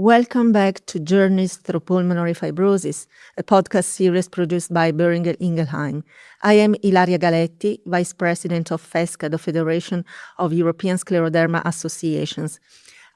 Welcome back to Journeys Through Pulmonary Fibrosis, a podcast series produced by Boehringer Ingelheim. I am Ilaria Galetti, Vice President of FESCA, the Federation of European Scleroderma Associations.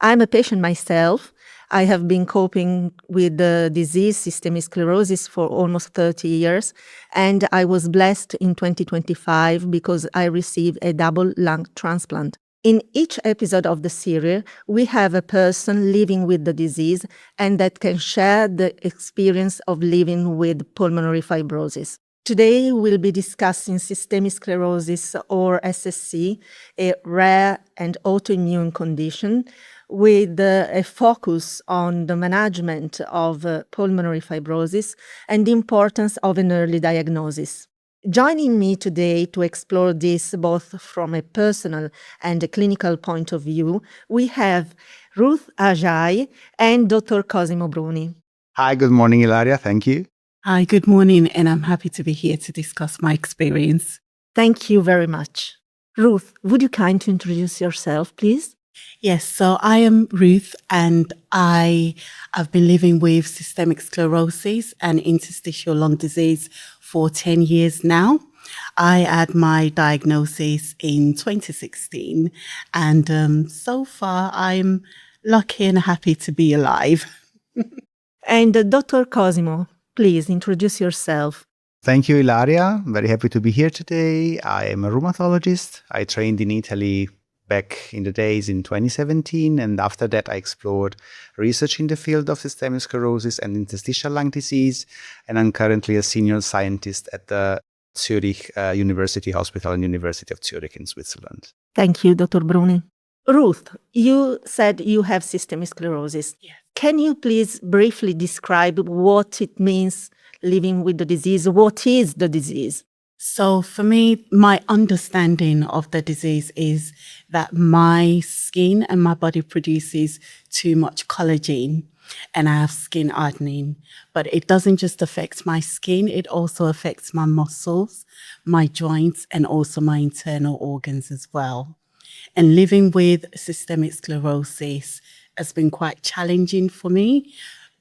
I'm a patient myself. I have been coping with the disease systemic sclerosis for almost 30 years, and I was blessed in 2025 because I received a double lung transplant. In each episode of the series, we have a person living with the disease and that can share the experience of living with pulmonary fibrosis. Today, we'll be discussing systemic sclerosis or SSc, a rare and autoimmune condition with a focus on the management of pulmonary fibrosis and the importance of an early diagnosis. Joining me today to explore this both from a personal and a clinical point of view, we have Ruth Ajayi and Dr. Cosimo Bruni. Hi, good morning, Ilaria. Thank you. Hi, good morning, and I'm happy to be here to discuss my experience. Thank you very much. Ruth, would you kindly introduce yourself, please? Yes, so I am Ruth, and I have been living with systemic sclerosis and interstitial lung disease for 10 years now. I had my diagnosis in 2016, and so far I'm lucky and happy to be alive. And Dr. Cosimo, please introduce yourself. Thank you, Ilaria. Very happy to be here today. I am a rheumatologist. I trained in Italy back in the days in 2017, and after that I explored research in the field of systemic sclerosis and interstitial lung disease, and I'm currently a senior scientist at the Zurich University Hospital and University of Zurich in Switzerland. Thank you, Dr. Bruni. Ruth, you said you have systemic sclerosis. Yes. Can you please briefly describe what it means living with the disease? What is the disease? So for me, my understanding of the disease is that my skin and my body produces too much collagen and I have skin hardening. But it doesn't just affect my skin, it also affects my muscles, my joints, and also my internal organs as well. And living with systemic sclerosis has been quite challenging for me.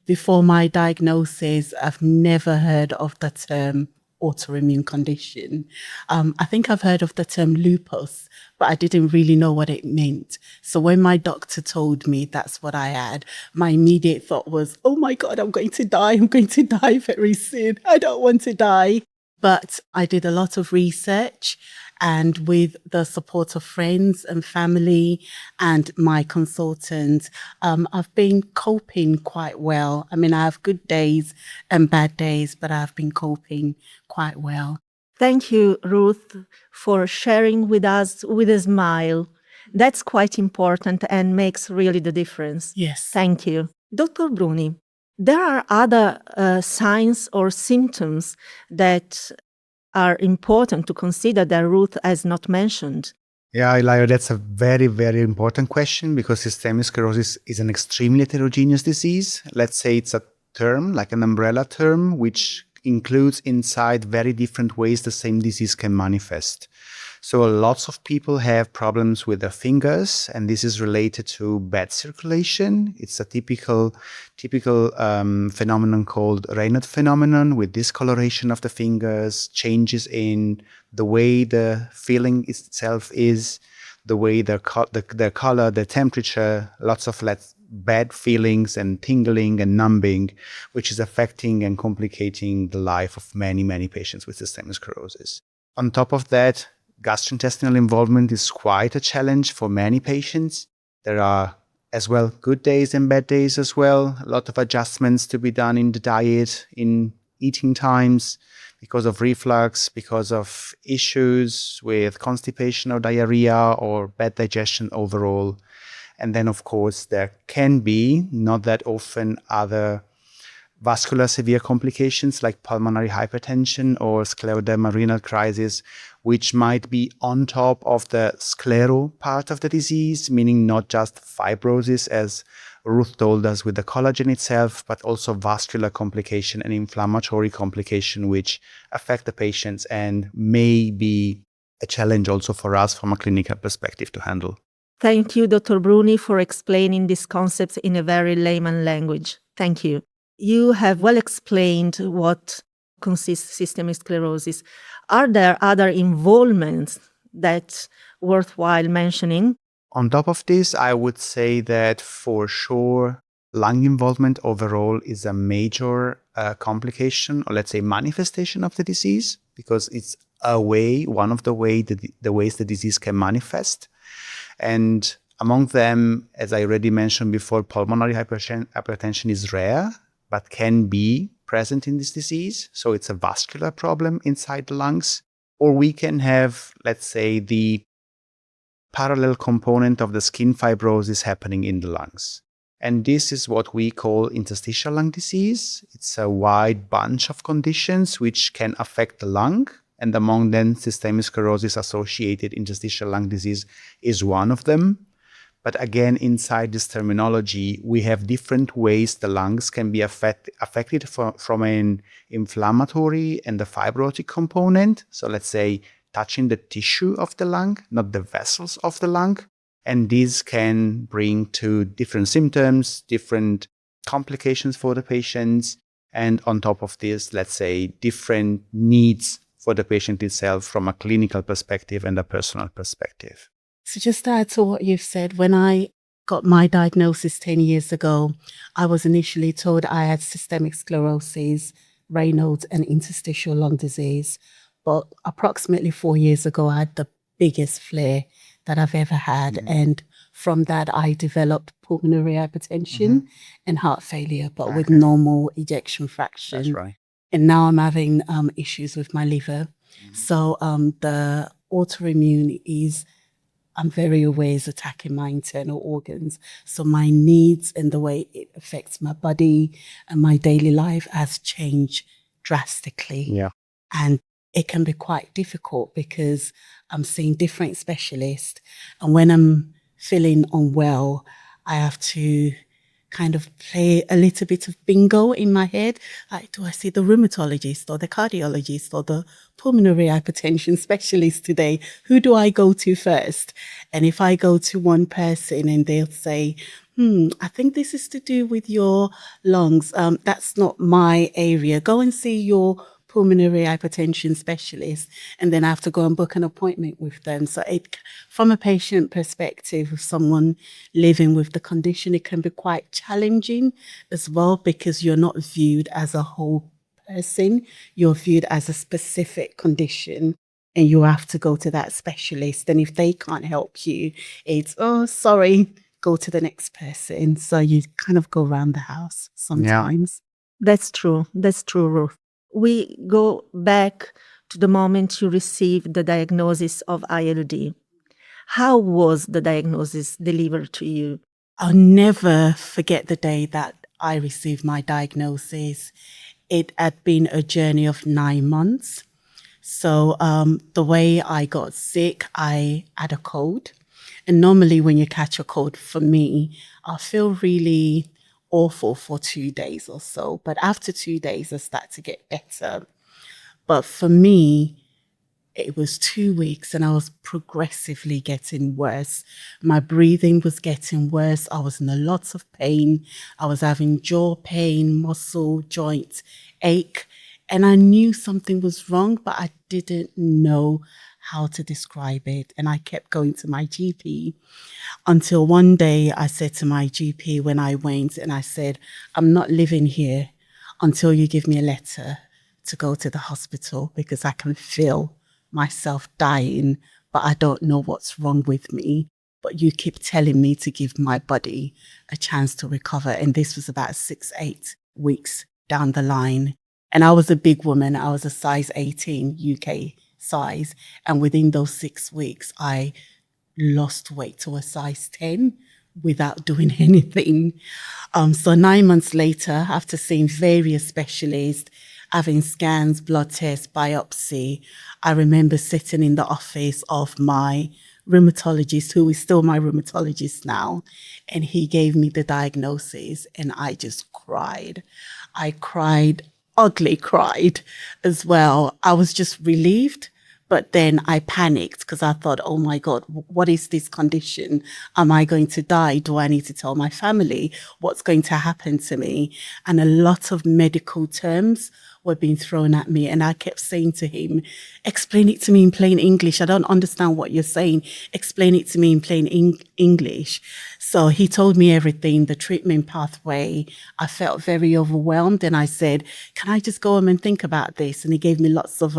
Before my diagnosis, I've never heard of the term autoimmune condition. I think I've heard of the term lupus, but I didn't really know what it meant. So when my doctor told me that's what I had, my immediate thought was, oh my God, I'm going to die. I'm going to die very soon. I don't want to die. But I did a lot of research, and with the support of friends and family and my consultant, I've been coping quite well. I mean, I have good days and bad days, but I've been coping quite well. Thank you, Ruth, for sharing with us with a smile. That's quite important and makes really the difference. Yes. Thank you. Dr. Bruni, there are other signs or symptoms that are important to consider that Ruth has not mentioned. Yeah, Ilaria, that's a very, very important question because systemic sclerosis is an extremely heterogeneous disease. Let's say it's a term, like an umbrella term, which includes inside very different ways the same disease can manifest. So lots of people have problems with their fingers, and this is related to bad circulation. It's a typical phenomenon called Raynaud phenomenon, with discoloration of the fingers, changes in the way the feeling itself is, the way their color, their temperature, lots of bad feelings and tingling and numbing, which is affecting and complicating the life of many, many patients with systemic sclerosis. On top of that, gastrointestinal involvement is quite a challenge for many patients. There are as well good days and bad days as well. A lot of adjustments to be done in the diet, in eating times, because of reflux, because of issues with constipation or diarrhea or bad digestion overall. And then, of course, there can be, not that often, other vascular severe complications like pulmonary hypertension or scleroderma renal crisis, which might be on top of the sclero part of the disease, meaning not just fibrosis, as Ruth told us with the collagen itself, but also vascular complication and inflammatory complication, which affect the patients and may be a challenge also for us from a clinical perspective to handle. Thank you, Dr. Bruni, for explaining these concepts in a very layman language. Thank you. You have well explained what consists systemic sclerosis. Are there other involvements that's worthwhile mentioning? On top of this, I would say that for sure, lung involvement overall is a major complication, or let's say manifestation of the disease, because it's one of the ways the disease can manifest. And among them, as I already mentioned before, pulmonary hypertension is rare, but can be present in this disease. So it's a vascular problem inside the lungs. Or we can have, let's say, the parallel component of the skin fibrosis happening in the lungs. And this is what we call interstitial lung disease. It's a wide bunch of conditions which can affect the lung. And among them, systemic sclerosis associated interstitial lung disease is one of them. But again, inside this terminology, we have different ways the lungs can be affected from an inflammatory and the fibrotic component. So let's say touching the tissue of the lung, not the vessels of the lung. And this can bring to different symptoms, different complications for the patients. And on top of this, let's say different needs for the patient itself from a clinical perspective and a personal perspective. So just to add to what you've said, when I got my diagnosis 10 years ago, I was initially told I had systemic sclerosis, Raynaud's and interstitial lung disease. But approximately 4 years ago, I had the biggest flare that I've ever had. Mm-hmm. And from that, I developed pulmonary hypertension and heart failure, but with normal ejection fraction. That's right. And now I'm having issues with my liver. So the autoimmune I'm very aware is attacking my internal organs. So my needs and the way it affects my body and my daily life has changed drastically. Yeah. And it can be quite difficult because I'm seeing different specialists. And when I'm feeling unwell, I have to kind of play a little bit of bingo in my head. Like, do I see the rheumatologist or the cardiologist or the pulmonary hypertension specialist today? Who do I go to first? And if I go to one person and they'll say, I think this is to do with your lungs. That's not my area. Go and see your pulmonary hypertension specialist, and then I have to go and book an appointment with them. So from a patient perspective of someone living with the condition, it can be quite challenging as well, because you're not viewed as a whole person. You're viewed as a specific condition, and you have to go to that specialist. And if they can't help you, it's, oh, sorry, go to the next person. So you kind of go around the house sometimes. Yeah. That's true, Ruth. We go back to the moment you received the diagnosis of ILD. How was the diagnosis delivered to you? I'll never forget the day that I received my diagnosis. It had been a journey of 9 months. So the way I got sick, I had a cold. And normally when you catch a cold, for me, I feel really awful for 2 days or so. But after 2 days, I start to get better. But for me, it was 2 weeks and I was progressively getting worse. My breathing was getting worse. I was in a lot of pain. I was having jaw pain, muscle, joint ache. And I knew something was wrong, but I didn't know how to describe it. And I kept going to my GP until one day I said to my GP when I went, and I said, I'm not living here until you give me a letter to go to the hospital, because I can feel myself dying, but I don't know what's wrong with me. But you keep telling me to give my body a chance to recover. And this was about 6-8 weeks down the line. And I was a big woman. I was a size 18 UK size. And within those 6 weeks, I lost weight to a size 10 without doing anything. So 9 months later, after seeing various specialists, having scans, blood tests, biopsy, I remember sitting in the office of my rheumatologist, who is still my rheumatologist now, and he gave me the diagnosis, and I just cried. I cried, ugly cried as well. I was just relieved, But then I panicked because I thought, oh my God, what is this condition? Am I going to die? Do I need to tell my family? What's going to happen to me? And a lot of medical terms were being thrown at me. And I kept saying to him, explain it to me in plain English. I don't understand what you're saying. Explain it to me in plain English. So he told me everything, the treatment pathway. I felt very overwhelmed. And I said, can I just go home and think about this? And he gave me lots of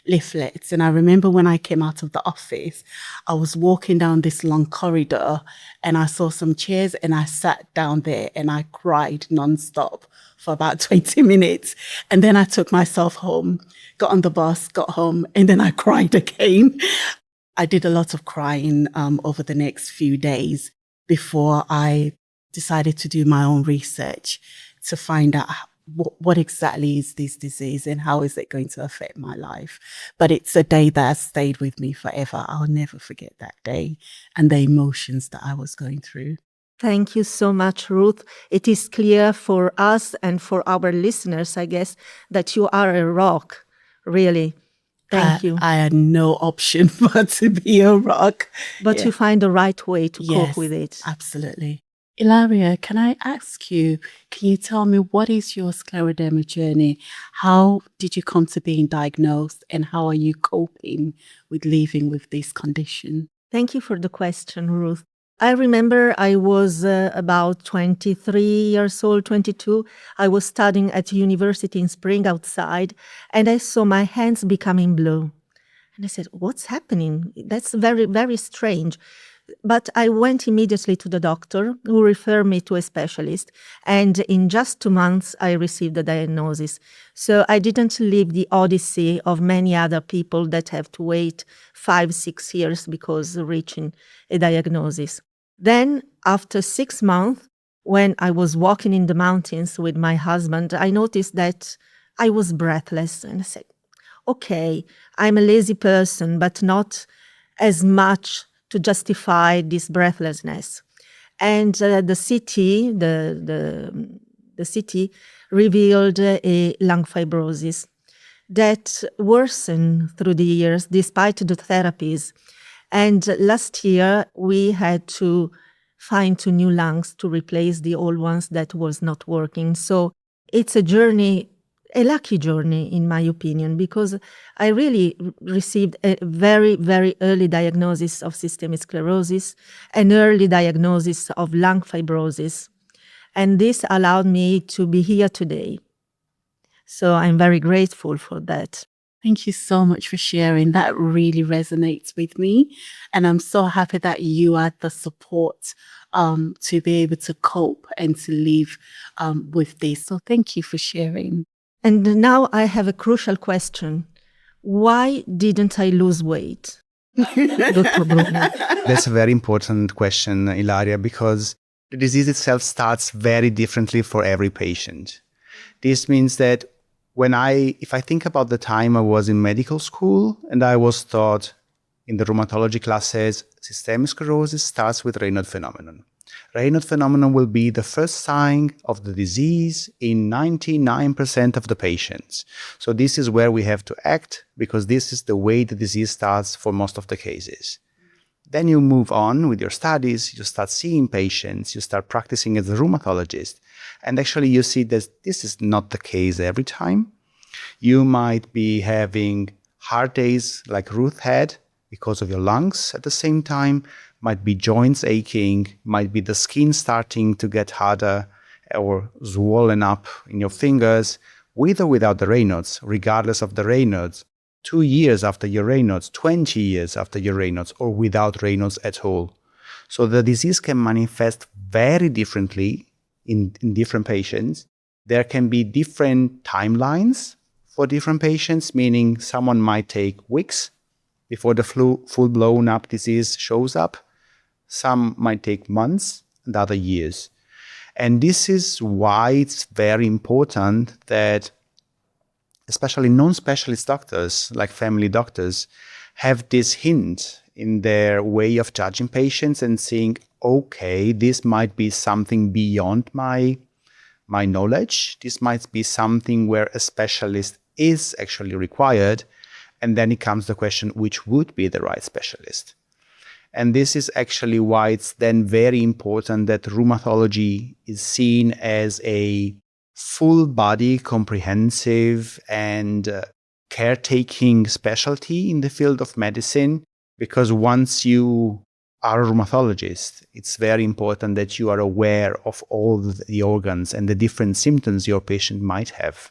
leaflets. And I remember when I came out of the office, I was walking down this long corridor and I saw some chairs and I sat down there and I cried nonstop for about 20 minutes. And then I took myself home, got on the bus, got home, and then I cried again. I did a lot of crying over the next few days before I decided to do my own research to find out what exactly is this disease and how is it going to affect my life. But it's a day that has stayed with me forever. I'll never forget that day and the emotions that I was going through. Thank you so much, Ruth. It is clear for us and for our listeners, I guess, that you are a rock, really. Thank you. I had no option but to be a rock. But you find the right way to cope with it. Absolutely. Ilaria, can I ask you, can you tell me what is your scleroderma journey? How did you come to being diagnosed and how are you coping with living with this condition? Thank you for the question, Ruth. I remember I was about 23 years old, 22. I was studying at university in spring outside and I saw my hands becoming blue. And I said, what's happening? That's very, very strange. But I went immediately to the doctor who referred me to a specialist. And in just 2 months, I received the diagnosis. So I didn't live the odyssey of many other people that have to wait 5-6 years because reaching a diagnosis. Then after 6 months, when I was walking in the mountains with my husband, I noticed that I was breathless. And I said, okay, I'm a lazy person, but not as much to justify this breathlessness. And the city revealed a lung fibrosis that worsened through the years despite the therapies. And last year, we had to find 2 new lungs to replace the old ones that was not working. So it's a journey, a lucky journey, in my opinion, because I really received a very, very early diagnosis of systemic sclerosis, an early diagnosis of lung fibrosis. And this allowed me to be here today. So I'm very grateful for that. Thank you so much for sharing. That really resonates with me. And I'm so happy that you had the support to be able to cope and to live with this. So thank you for sharing. And now I have a crucial question. Why didn't I lose weight? Dr. Bruni. That's a very important question, Ilaria, because the disease itself starts very differently for every patient. This means that if I think about the time I was in medical school and I was taught in the rheumatology classes, systemic sclerosis starts with Raynaud phenomenon. Raynaud phenomenon will be the first sign of the disease in 99% of the patients. So this is where we have to act because this is the way the disease starts for most of the cases. Then you move on with your studies, you start seeing patients, you start practicing as a rheumatologist. And actually you see that this is not the case every time. You might be having hard days like Ruth had because of your lungs at the same time, might be joints aching, might be the skin starting to get harder or swollen up in your fingers, with or without the Raynaud's, regardless of the Raynaud's. 2 years after your Raynaud's, 20 years after your Raynaud's, or without Raynaud's at all. So the disease can manifest very differently in different patients. There can be different timelines for different patients, meaning someone might take weeks before the full-blown up disease shows up. Some might take months and other years. And this is why it's very important that especially non-specialist doctors, like family doctors, have this hint in their way of judging patients and saying, okay, this might be something beyond my knowledge. This might be something where a specialist is actually required. And then it comes the question, which would be the right specialist? And this is actually why it's then very important that rheumatology is seen as a full body, comprehensive and caretaking specialty in the field of medicine. Because once you are a rheumatologist, it's very important that you are aware of all the organs and the different symptoms your patient might have.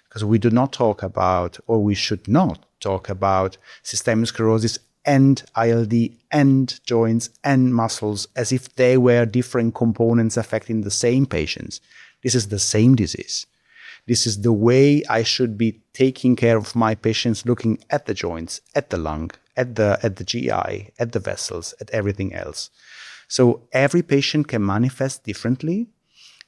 Because we do not talk about, or we should not talk about, systemic sclerosis and ILD and joints and muscles as if they were different components affecting the same patients. This is the same disease. This is the way I should be taking care of my patients, looking at the joints, at the lung, at the GI, at the vessels, at everything else. So every patient can manifest differently.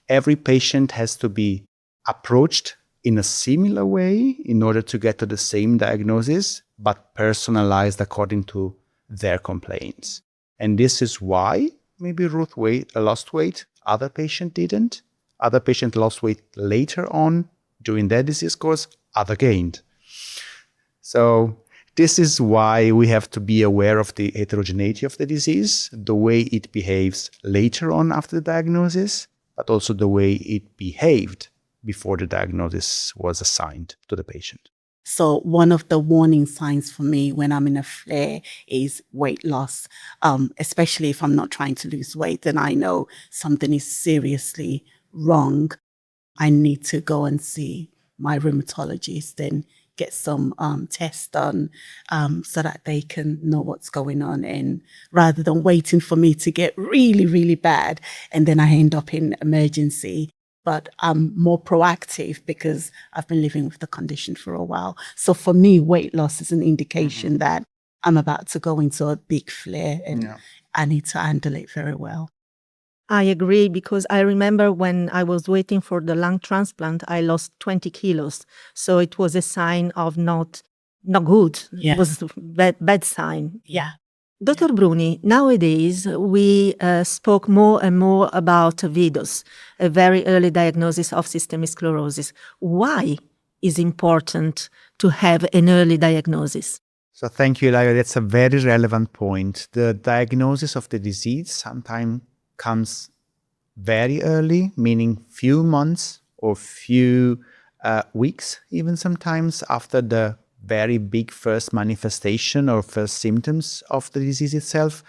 Every patient has to be approached in a similar way in order to get to the same diagnosis, but personalized according to their complaints. And this is why maybe Ruth lost weight, other patient didn't. Other patient lost weight later on during their disease course, other gained. So this is why we have to be aware of the heterogeneity of the disease, the way it behaves later on after the diagnosis, but also the way it behaved before the diagnosis was assigned to the patient. So one of the warning signs for me when I'm in a flare is weight loss, especially if I'm not trying to lose weight, then I know something is seriously wrong. I need to go and see my rheumatologist and get some tests done so that they can know what's going on, and rather than waiting for me to get really, really bad and then I end up in emergency. But I'm more proactive because I've been living with the condition for a while. So for me, weight loss is an indication that I'm about to go into a big flare and I need to handle it very well. I agree, because I remember when I was waiting for the lung transplant, I lost 20 kilos. So it was a sign of not good. Yeah. It was a bad sign. Yeah. Dr. Bruni, nowadays we spoke more and more about VIDOS, a very early diagnosis of systemic sclerosis. Why is it important to have an early diagnosis? So thank you, Ilaria. That's a very relevant point. The diagnosis of the disease sometimes comes very early, meaning few months or few weeks, even sometimes after the very big first manifestation or first symptoms of the disease itself,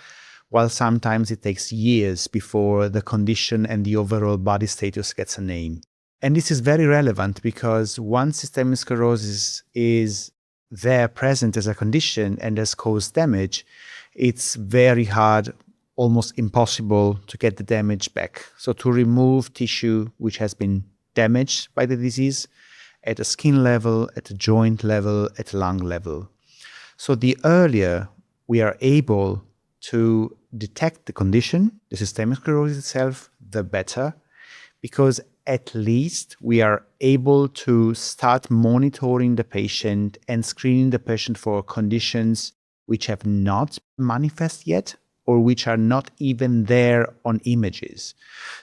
while sometimes it takes years before the condition and the overall body status gets a name. And this is very relevant because once systemic sclerosis is there present as a condition and has caused damage, it's very hard, almost impossible to get the damage back. So to remove tissue which has been damaged by the disease at a skin level, at a joint level, at a lung level. So the earlier we are able to detect the condition, the systemic sclerosis itself, the better, because at least we are able to start monitoring the patient and screening the patient for conditions which have not manifest yet, or which are not even there on images.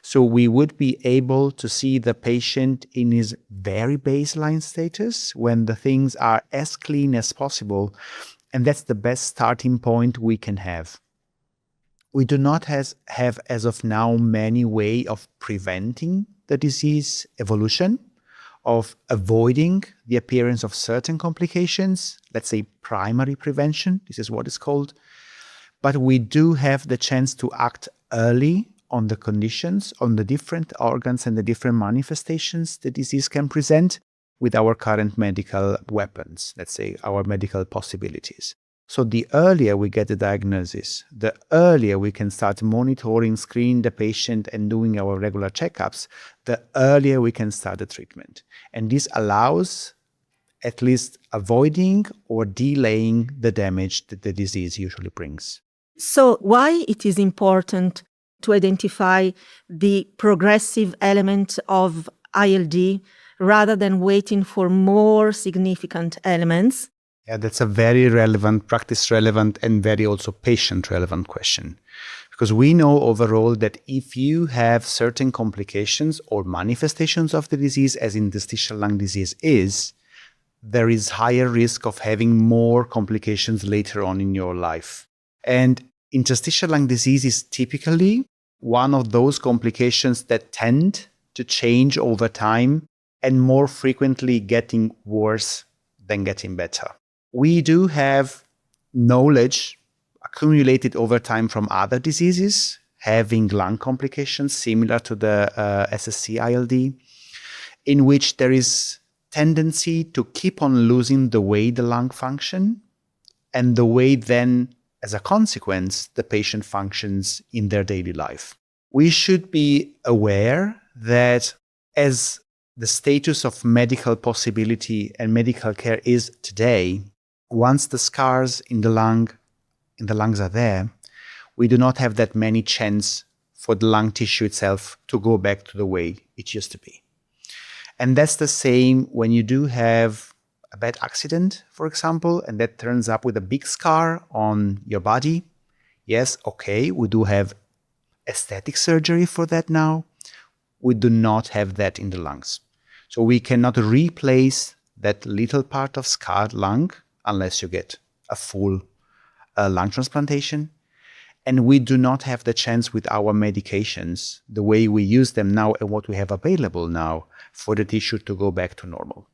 So we would be able to see the patient in his very baseline status when the things are as clean as possible. And that's the best starting point we can have. We do not have as of now many ways of preventing the disease evolution, of avoiding the appearance of certain complications, let's say primary prevention, this is what it's called. But we do have the chance to act early on the conditions, on the different organs and the different manifestations the disease can present with our current medical weapons, let's say our medical possibilities. So the earlier we get the diagnosis, the earlier we can start monitoring, screening the patient and doing our regular checkups, the earlier we can start the treatment. And this allows at least avoiding or delaying the damage that the disease usually brings. So why it is important to identify the progressive element of ILD rather than waiting for more significant elements? Yeah, that's a very relevant, practice relevant, and very also patient relevant question. Because we know overall that if you have certain complications or manifestations of the disease, as interstitial lung disease is, there is higher risk of having more complications later on in your life. And interstitial lung disease is typically one of those complications that tend to change over time and more frequently getting worse than getting better. We do have knowledge accumulated over time from other diseases having lung complications similar to the SSc-ILD, in which there is tendency to keep on losing the way the lung function and the way then, as a consequence, the patient functions in their daily life. We should be aware that as the status of medical possibility and medical care is today, once the scars in the lungs are there, we do not have that many chance for the lung tissue itself to go back to the way it used to be. And that's the same when you do have a bad accident, for example, and that turns up with a big scar on your body. Yes, okay, we do have aesthetic surgery for that now. We do not have that in the lungs. So we cannot replace that little part of scarred lung unless you get a full lung transplantation. And we do not have the chance with our medications, the way we use them now and what we have available now, for the tissue to go back to normal.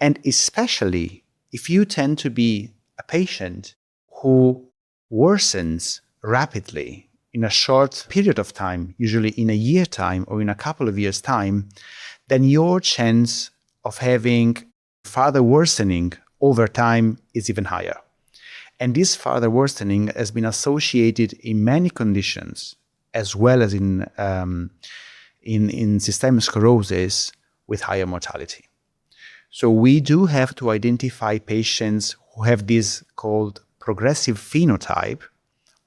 And especially if you tend to be a patient who worsens rapidly in a short period of time, usually in a year time or in a couple of years time, then your chance of having further worsening over time is even higher. And this further worsening has been associated in many conditions, as well as in systemic sclerosis, with higher mortality. So we do have to identify patients who have this called progressive phenotype,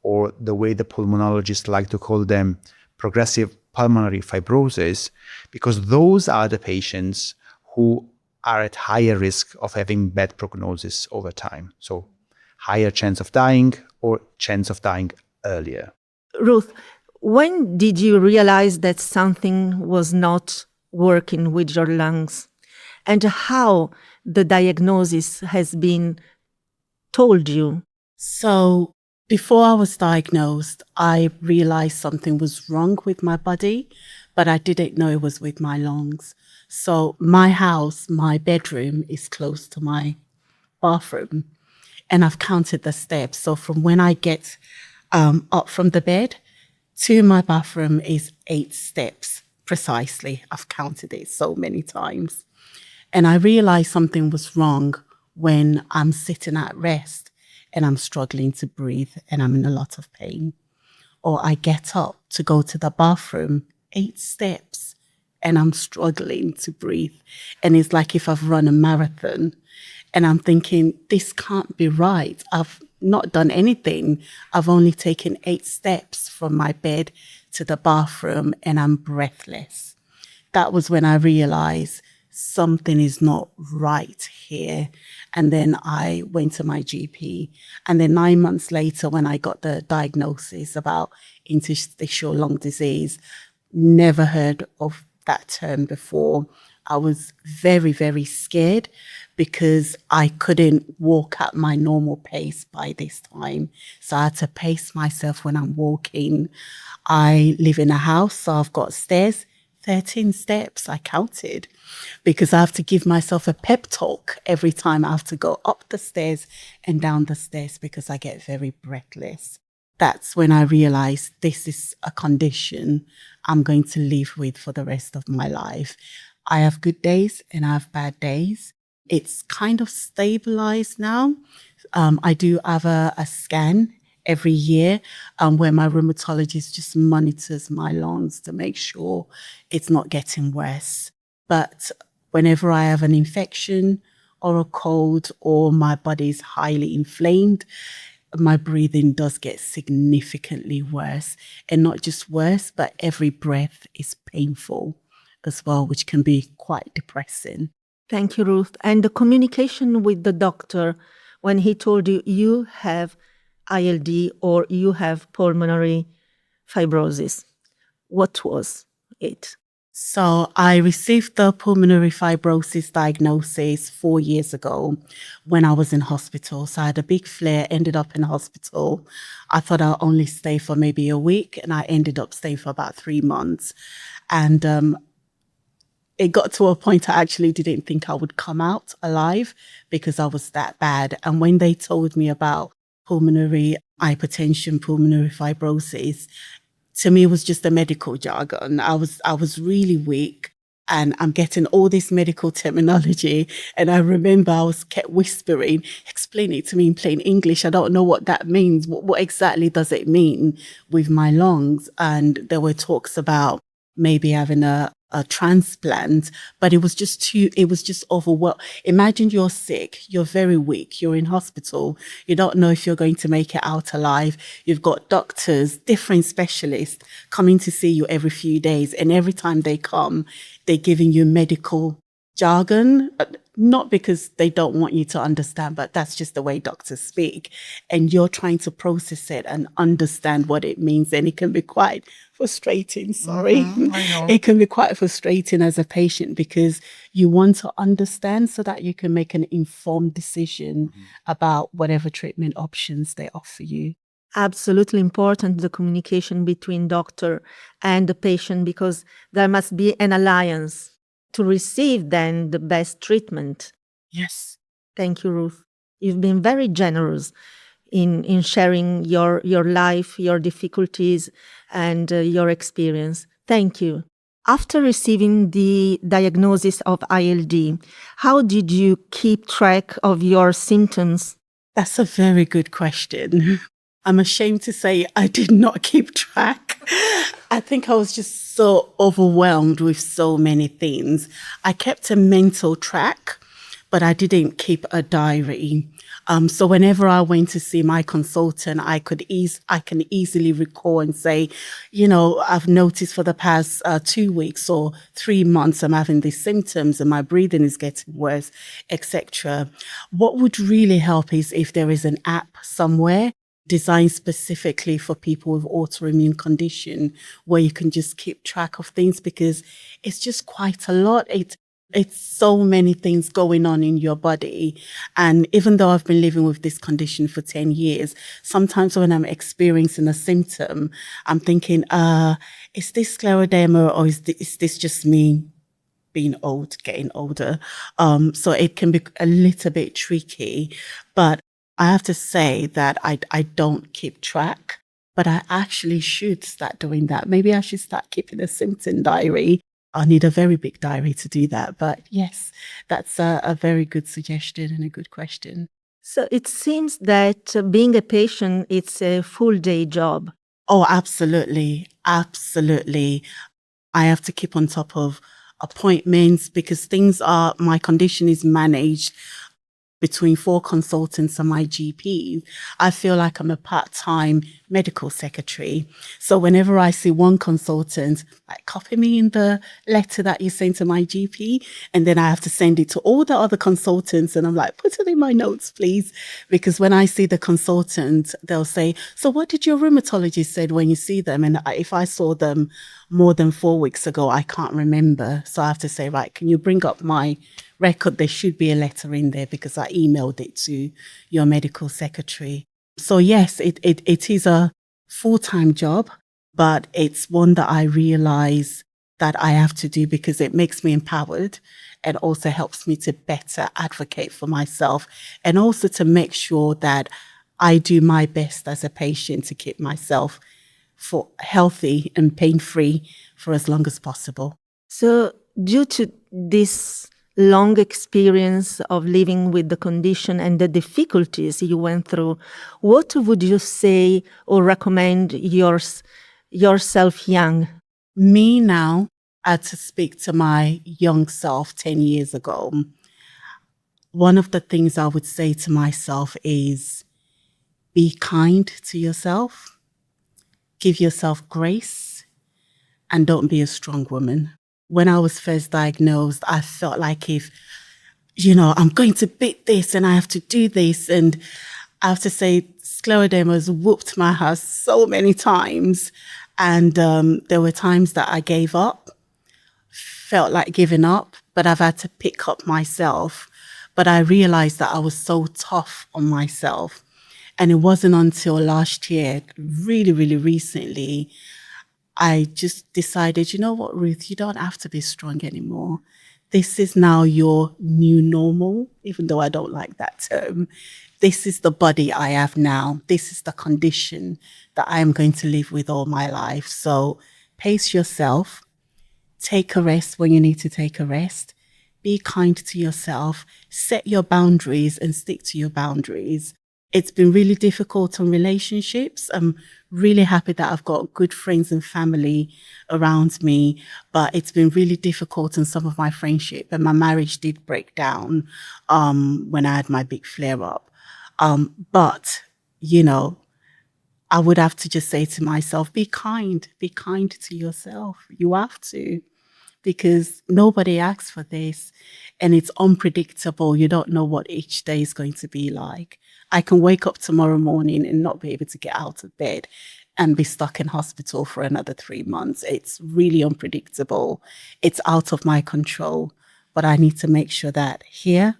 or the way the pulmonologists like to call them, progressive pulmonary fibrosis, because those are the patients who are at higher risk of having bad prognosis over time. So higher chance of dying or chance of dying earlier. Ruth, when did you realize that something was not working with your lungs, and how the diagnosis has been told you? So before I was diagnosed, I realized something was wrong with my body, but I didn't know it was with my lungs. So my house, my bedroom is close to my bathroom, and I've counted the steps. So from when I get up from the bed to my bathroom is 8 steps precisely. I've counted it so many times. And I realized something was wrong when I'm sitting at rest and I'm struggling to breathe and I'm in a lot of pain. Or I get up to go to the bathroom, 8 steps, and I'm struggling to breathe. And it's like if I've run a marathon and I'm thinking, this can't be right. I've not done anything. I've only taken 8 steps from my bed to the bathroom and I'm breathless. That was when I realized something is not right here. And then I went to my GP. And then 9 months later, when I got the diagnosis about interstitial lung disease, never heard of that term before. I was very, very scared because I couldn't walk at my normal pace by this time. So I had to pace myself when I'm walking. I live in a house, so I've got stairs. 13 steps, I counted, because I have to give myself a pep talk every time I have to go up the stairs and down the stairs because I get very breathless. That's when I realized this is a condition I'm going to live with for the rest of my life. I have good days and I have bad days. It's kind of stabilized now. I do have a scan every year where my rheumatologist just monitors my lungs to make sure it's not getting worse. But whenever I have an infection or a cold or my body is highly inflamed, my breathing does get significantly worse. And not just worse, but every breath is painful as well, which can be quite depressing. Thank you, Ruth. And the communication with the doctor when he told you you have ILD or you have pulmonary fibrosis, what was it? So I received the pulmonary fibrosis diagnosis 4 years ago when I was in hospital. So I had a big flare, ended up in hospital. I thought I'll only stay for maybe a week, and I ended up staying for about 3 months. And it got to a point I actually didn't think I would come out alive because I was that bad. And when they told me about pulmonary hypertension, pulmonary fibrosis, to me, it was just a medical jargon. I was really weak, and I'm getting all this medical terminology. And I remember I was kept whispering, explain it to me in plain English. I don't know what that means. What exactly does it mean with my lungs? And there were talks about maybe having a transplant, but it was just overwhelming. Imagine you're sick, you're very weak, you're in hospital, you don't know if you're going to make it out alive. You've got doctors, different specialists coming to see you every few days, and every time they come, they're giving you medical jargon, not because they don't want you to understand, but that's just the way doctors speak. And you're trying to process it and understand what it means. And it can be quite frustrating. Sorry. I know. It can be quite frustrating as a patient because you want to understand so that you can make an informed decision about whatever treatment options they offer you. Absolutely important, the communication between doctor and the patient, because there must be an alliance to receive then the best treatment. Yes. Thank you, Ruth. You've been very generous in sharing your life, your difficulties, and your experience. Thank you. After receiving the diagnosis of ILD, how did you keep track of your symptoms? That's a very good question. I'm ashamed to say I did not keep track. I think I was just so overwhelmed with so many things. I kept a mental track, but I didn't keep a diary. So whenever I went to see my consultant, I can easily recall and say, I've noticed for the past 2 weeks or 3 months, I'm having these symptoms and my breathing is getting worse, etc. What would really help is if there is an app somewhere designed specifically for people with autoimmune condition where you can just keep track of things, because it's just quite a lot. It's so many things going on in your body. And even though I've been living with this condition for 10 years, sometimes when I'm experiencing a symptom, I'm thinking, is this scleroderma or is this just me being old, getting older? So it can be a little bit tricky, but I have to say that I don't keep track, but I actually should start doing that. Maybe I should start keeping a symptom diary. I need a very big diary to do that. But yes, that's a very good suggestion and a good question. So it seems that being a patient, it's a full-day job. Oh, absolutely. Absolutely. I have to keep on top of appointments because my condition is managed between 4 consultants and my GP. I feel like I'm a part-time medical secretary. So whenever I see one consultant, like, copy me in the letter that you sent to my GP, and then I have to send it to all the other consultants, and I'm like, put it in my notes, please. Because when I see the consultant, they'll say, so what did your rheumatologist say when you see them? And if I saw them more than 4 weeks ago, I can't remember. So I have to say, right, can you bring up my record? There should be a letter in there because I emailed it to your medical secretary. So yes, it is a full-time job, but it's one that I realize that I have to do because it makes me empowered and also helps me to better advocate for myself, and also to make sure that I do my best as a patient to keep myself healthy and pain-free for as long as possible. So due to this long experience of living with the condition and the difficulties you went through, what would you say or recommend yourself young? Me now, I had to speak to my young self 10 years ago. One of the things I would say to myself is be kind to yourself, give yourself grace, and don't be a strong woman. When I was first diagnosed, I felt like if, I'm going to beat this and I have to do this. And I have to say, scleroderma has whooped my ass so many times. And there were times that I gave up. felt like giving up, but I've had to pick up myself. But I realized that I was so tough on myself. And it wasn't until last year, really, really recently, I just decided, you know what, Ruth, you don't have to be strong anymore. This is now your new normal, even though I don't like that term. This is the body I have now. This is the condition that I am going to live with all my life. So pace yourself, take a rest when you need to take a rest, be kind to yourself, set your boundaries and stick to your boundaries. It's been really difficult on relationships. I'm really happy that I've got good friends and family around me, but it's been really difficult in some of my friendship, and my marriage did break down when I had my big flare up. But, you know, I would have to just say to myself, be kind to yourself. You have to, because nobody asks for this and it's unpredictable. You don't know what each day is going to be like. I can wake up tomorrow morning and not be able to get out of bed and be stuck in hospital for another 3 months. It's really unpredictable. It's out of my control, but I need to make sure that here,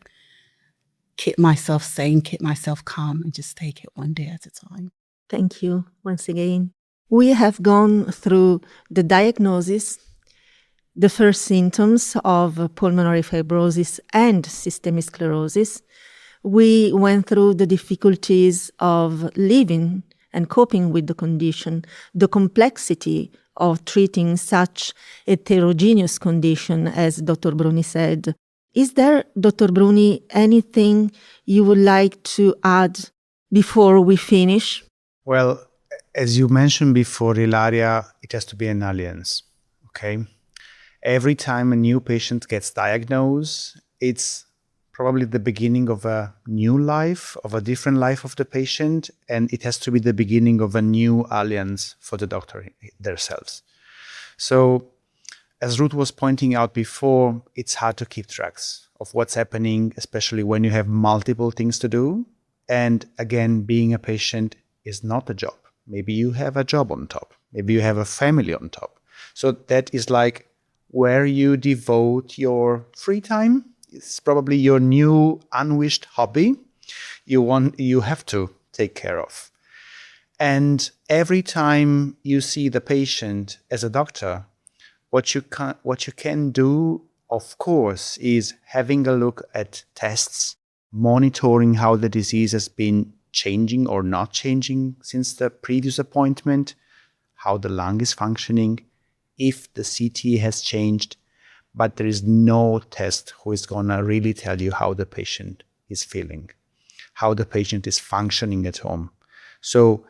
keep myself sane, keep myself calm, and just take it one day at a time. Thank you once again. We have gone through the diagnosis, the first symptoms of pulmonary fibrosis and systemic sclerosis. We went through the difficulties of living and coping with the condition, the complexity of treating such heterogeneous condition, as Dr. Bruni said. Is there, Dr. Bruni, anything you would like to add before we finish? Well, as you mentioned before, Ilaria, it has to be an alliance, okay? Every time a new patient gets diagnosed, it's probably the beginning of a new life, of a different life of the patient, and it has to be the beginning of a new alliance for the doctor themselves. So, as Ruth was pointing out before, it's hard to keep tracks of what's happening, especially when you have multiple things to do. And again, being a patient is not a job. Maybe you have a job on top. Maybe you have a family on top. So that is like where you devote your free time. It's probably your new unwished hobby you have to take care of. And every time you see the patient as a doctor, what you can do, of course, is having a look at tests, monitoring how the disease has been changing or not changing since the previous appointment, how the lung is functioning, if the CT has changed, but there is no test who is going to really tell you how the patient is feeling, how the patient is functioning at home. So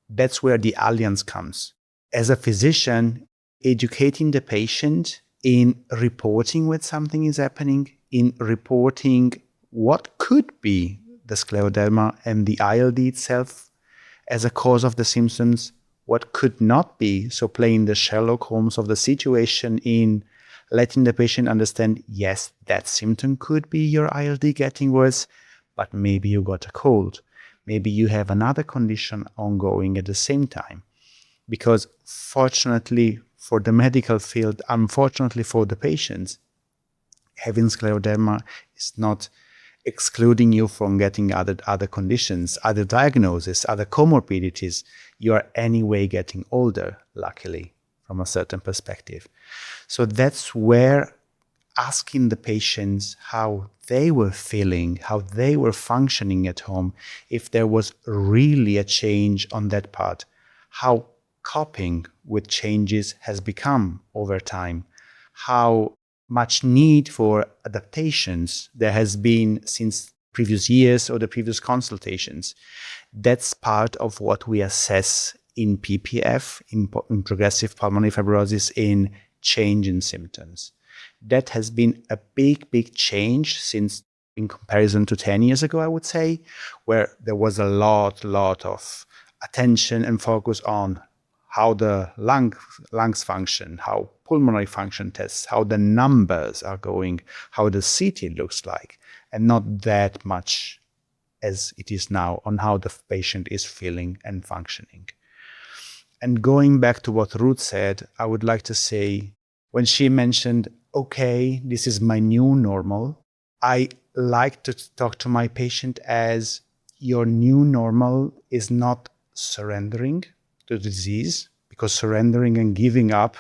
that's where the alliance comes. As a physician, educating the patient in reporting when something is happening, in reporting what could be the scleroderma and the ILD itself as a cause of the symptoms, what could not be. So playing the Sherlock Holmes of the situation in letting the patient understand, yes, that symptom could be your ILD getting worse, but maybe you got a cold. Maybe you have another condition ongoing at the same time. Because fortunately for the medical field, unfortunately for the patients, having scleroderma is not excluding you from getting other conditions, other diagnoses, other comorbidities. You are anyway getting older, luckily, from a certain perspective. So that's where asking the patients how they were feeling, how they were functioning at home, if there was really a change on that part, how coping with changes has become over time, how much need for adaptations there has been since previous years or the previous consultations. That's part of what we assess in PPF, in progressive pulmonary fibrosis, in change in symptoms. That has been a big change since, in comparison to 10 years ago, I would say, where there was a lot of attention and focus on how the lungs function, how pulmonary function tests, how the numbers are going, how the CT looks like, and not that much as it is now on how the patient is feeling and functioning. And going back to what Ruth said, I would like to say, when she mentioned, okay, this is my new normal, I like to talk to my patient as your new normal is not surrendering to the disease, because surrendering and giving up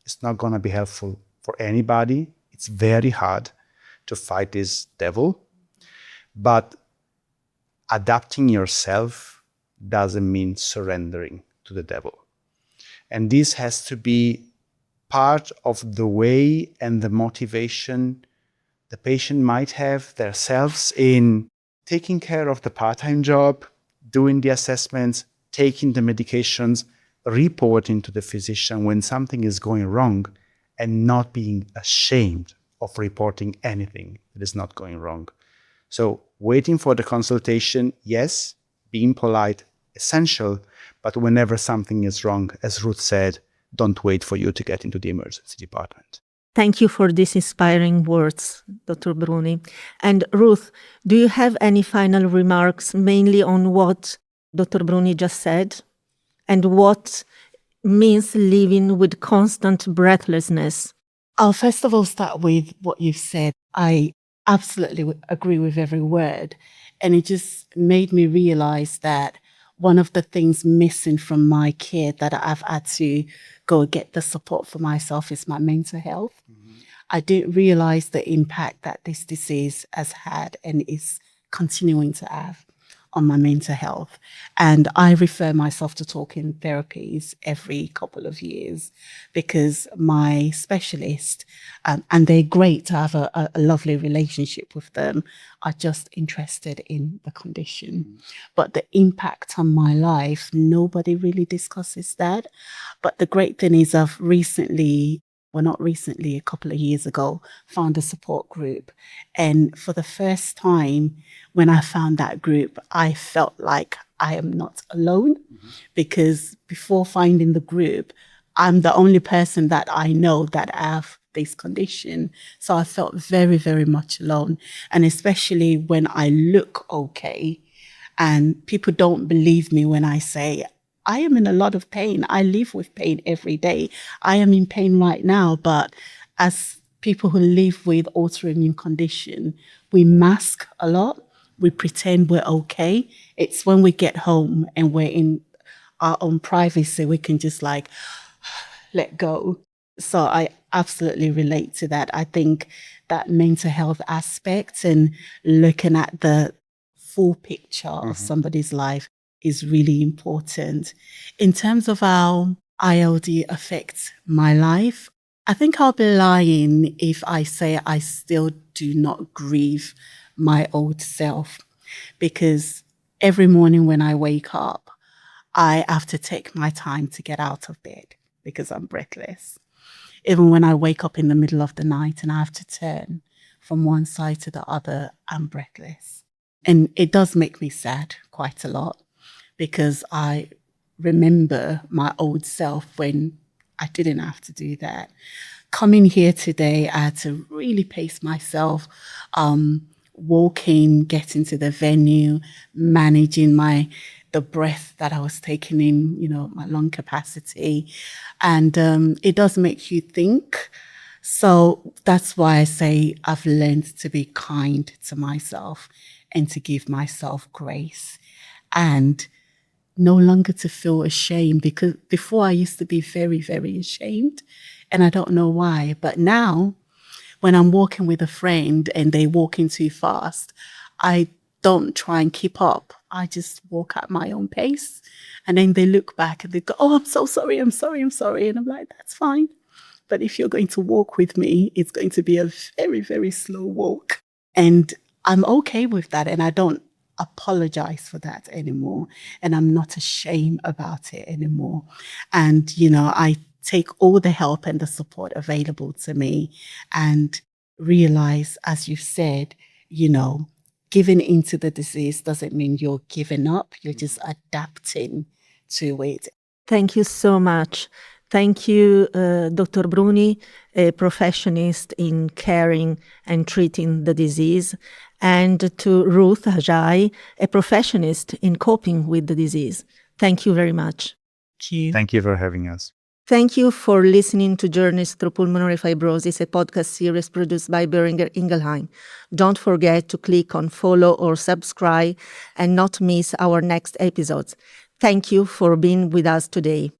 is not going to be helpful for anybody. It's very hard to fight this devil. But adapting yourself doesn't mean surrendering to the devil. And this has to be part of the way and the motivation the patient might have themselves in taking care of the part-time job, doing the assessments, taking the medications, reporting to the physician when something is going wrong, and not being ashamed of reporting anything that is not going wrong. So waiting for the consultation, yes, being polite, essential, but whenever something is wrong, as Ruth said, don't wait for you to get into the emergency department. Thank you for these inspiring words, Dr. Bruni. And Ruth, do you have any final remarks mainly on what Dr. Bruni just said and what means living with constant breathlessness? I'll first of all start with what you've said. I absolutely agree with every word. And it just made me realize that one of the things missing from my care that I've had to go get the support for myself is my mental health. Mm-hmm. I didn't realize the impact that this disease has had and is continuing to have on my mental health. And I refer myself to talking therapies every couple of years because my specialist, and they're great to have a lovely relationship with them, are just interested in the condition. Mm. But the impact on my life, nobody really discusses that. But the great thing is I've recently, well, not recently, a couple of years ago, found a support group. And for the first time, when I found that group, I felt like I am not alone. Mm-hmm. Because before finding the group, I'm the only person that I know that have this condition. So I felt very, very much alone. And especially when I look okay and people don't believe me when I say, I am in a lot of pain. I live with pain every day. I am in pain right now. But as people who live with autoimmune condition, we mask a lot. We pretend we're okay. It's when we get home and we're in our own privacy, we can just like let go. So I absolutely relate to that. I think that mental health aspect and looking at the full picture of somebody's life is really important. In terms of how ILD affects my life, I think I'll be lying if I say I still do not grieve my old self, because every morning when I wake up, I have to take my time to get out of bed because I'm breathless. Even when I wake up in the middle of the night and I have to turn from one side to the other, I'm breathless. And it does make me sad quite a lot, because I remember my old self when I didn't have to do that. Coming here today, I had to really pace myself, walking, getting to the venue, managing the breath that I was taking in, my lung capacity. And it does make you think. So that's why I say I've learned to be kind to myself and to give myself grace. And no longer to feel ashamed, because before I used to be very, very ashamed, and I don't know why. But now, when I'm walking with a friend and they're walking too fast, I don't try and keep up. I just walk at my own pace. And then they look back and they go, oh, I'm so sorry, I'm sorry, I'm sorry. And I'm like, that's fine. But if you're going to walk with me, it's going to be a very, very slow walk. And I'm okay with that. And I don't apologize for that anymore. And I'm not ashamed about it anymore. And, I take all the help and the support available to me and realize, as you said, giving into the disease doesn't mean you're giving up. You're just adapting to it. Thank you so much. Thank you, Dr. Bruni, a professionist in caring and treating the disease, and to Ruth Ajayi, a professionist in coping with the disease. Thank you very much. Thank you. Thank you for having us. Thank you for listening to Journeys Through Pulmonary Fibrosis, a podcast series produced by Boehringer Ingelheim. Don't forget to click on follow or subscribe and not miss our next episodes. Thank you for being with us today.